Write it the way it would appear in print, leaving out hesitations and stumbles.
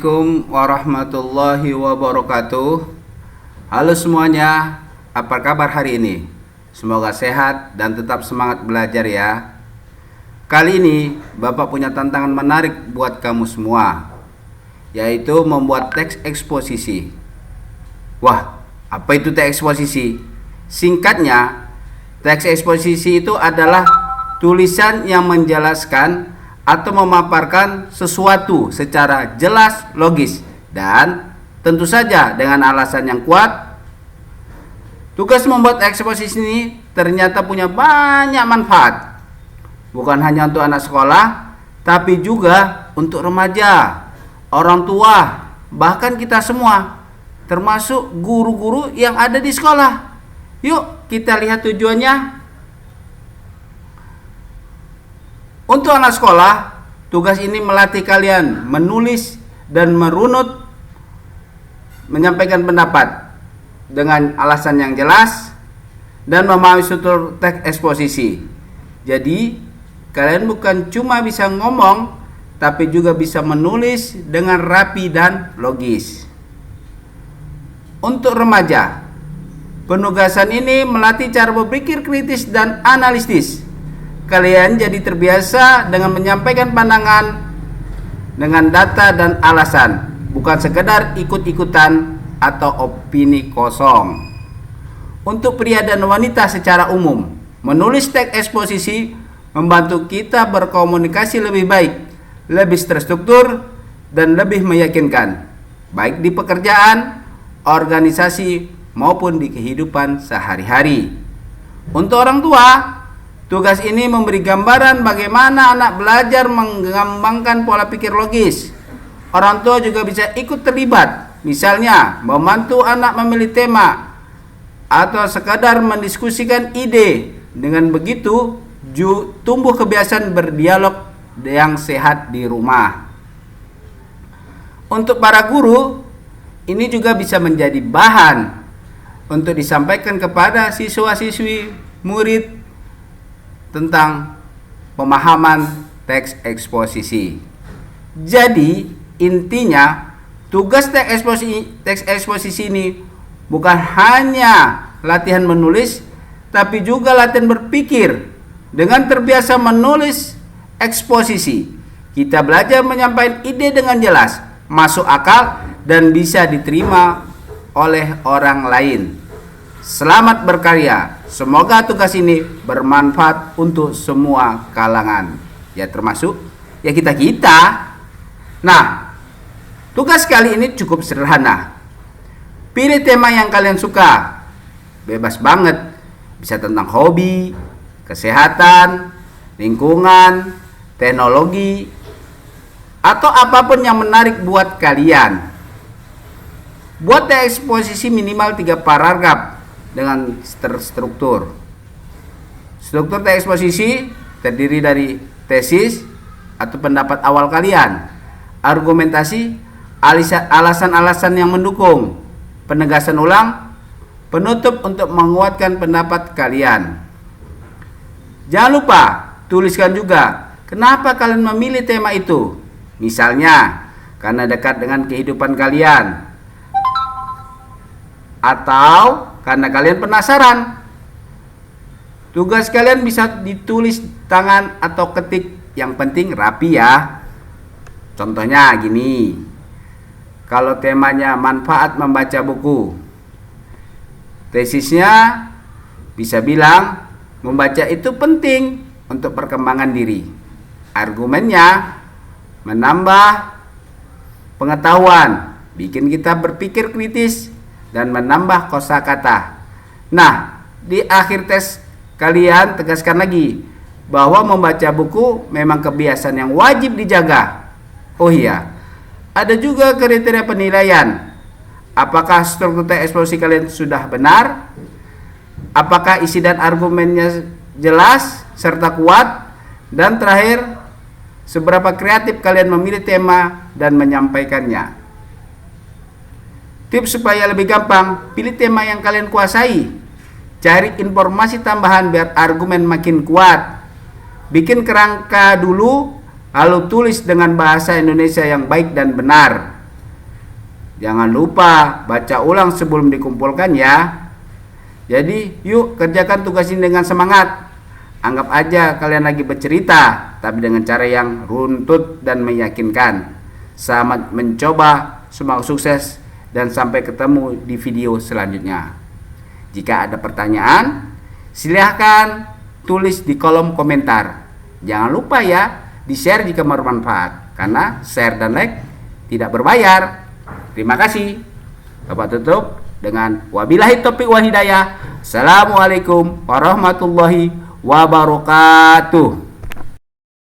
Assalamualaikum warahmatullahi wabarakatuh. Halo semuanya, apa kabar hari ini? Semoga sehat dan tetap semangat belajar ya. Kali ini Bapak punya tantangan menarik buat kamu semua, yaitu membuat teks eksposisi. Wah, apa itu teks eksposisi? Singkatnya, teks eksposisi itu adalah tulisan yang menjelaskan atau memaparkan sesuatu secara jelas, logis, dan tentu saja dengan alasan yang kuat. Tugas membuat eksposisi ini ternyata punya banyak manfaat, bukan hanya untuk anak sekolah, tapi juga untuk remaja, orang tua, bahkan kita semua, termasuk guru-guru yang ada di sekolah. Yuk kita lihat tujuannya. Untuk anak sekolah, tugas ini melatih kalian menulis dan merunut, menyampaikan pendapat dengan alasan yang jelas, dan memahami struktur teks eksposisi. Jadi, kalian bukan cuma bisa ngomong, tapi juga bisa menulis dengan rapi dan logis. Untuk remaja, penugasan ini melatih cara berpikir kritis dan analitis. Kalian jadi terbiasa dengan menyampaikan pandangan dengan data dan alasan, bukan sekedar ikut-ikutan atau opini kosong. Untuk pria dan wanita secara umum, menulis teks eksposisi membantu kita berkomunikasi lebih baik, lebih terstruktur, dan lebih meyakinkan, baik di pekerjaan, organisasi, maupun di kehidupan sehari-hari. Untuk orang tua, tugas ini memberi gambaran bagaimana anak belajar mengembangkan pola pikir logis. Orang tua juga bisa ikut terlibat, misalnya membantu anak memilih tema atau sekadar mendiskusikan ide. Dengan begitu, tumbuh kebiasaan berdialog yang sehat di rumah. Untuk para guru, ini juga bisa menjadi bahan untuk disampaikan kepada siswa-siswi, murid, tentang pemahaman teks eksposisi. Jadi intinya, tugas teks eksposisi ini bukan hanya latihan menulis, tapi juga latihan berpikir. Dengan terbiasa menulis eksposisi, kita belajar menyampaikan ide dengan jelas, masuk akal, dan bisa diterima oleh orang lain. Selamat berkarya. Semoga tugas ini bermanfaat untuk semua kalangan, ya termasuk ya kita-kita. Nah, tugas kali ini cukup sederhana. Pilih tema yang kalian suka. Bebas banget. Bisa tentang hobi, kesehatan, lingkungan, teknologi, atau apapun yang menarik buat kalian. Buat teks eksposisi minimal 3 paragraf dengan terstruktur. Struktur teks eksposisi terdiri dari tesis atau pendapat awal kalian, argumentasi, alasan-alasan yang mendukung, penegasan ulang, penutup untuk menguatkan pendapat kalian. Jangan lupa tuliskan juga kenapa kalian memilih tema itu. Misalnya karena dekat dengan kehidupan kalian, atau karena kalian penasaran. Tugas kalian bisa ditulis tangan atau ketik, yang penting rapi ya. Contohnya gini, kalau temanya manfaat membaca buku, tesisnya bisa bilang membaca itu penting untuk perkembangan diri. Argumennya menambah pengetahuan, bikin kita berpikir kritis, dan menambah kosakata. Nah, di akhir tes kalian tegaskan lagi bahwa membaca buku memang kebiasaan yang wajib dijaga. Oh iya, ada juga kriteria penilaian. Apakah struktur teks eksposisi kalian sudah benar? Apakah isi dan argumennya jelas serta kuat? Dan terakhir, seberapa kreatif kalian memilih tema dan menyampaikannya. Tips supaya lebih gampang, pilih tema yang kalian kuasai. Cari informasi tambahan biar argumen makin kuat. Bikin kerangka dulu, lalu tulis dengan bahasa Indonesia yang baik dan benar. Jangan lupa baca ulang sebelum dikumpulkan ya. Jadi yuk kerjakan tugas ini dengan semangat. Anggap aja kalian lagi bercerita, tapi dengan cara yang runtut dan meyakinkan. Selamat mencoba, semoga sukses, dan sampai ketemu di video selanjutnya. Jika ada pertanyaan, silahkan tulis di kolom komentar. Jangan lupa ya, di-share jika bermanfaat, karena share dan like tidak berbayar. Terima kasih. Bapak tutup dengan wabillahi taufiq wal hidayah. Assalamualaikum warahmatullahi wabarakatuh.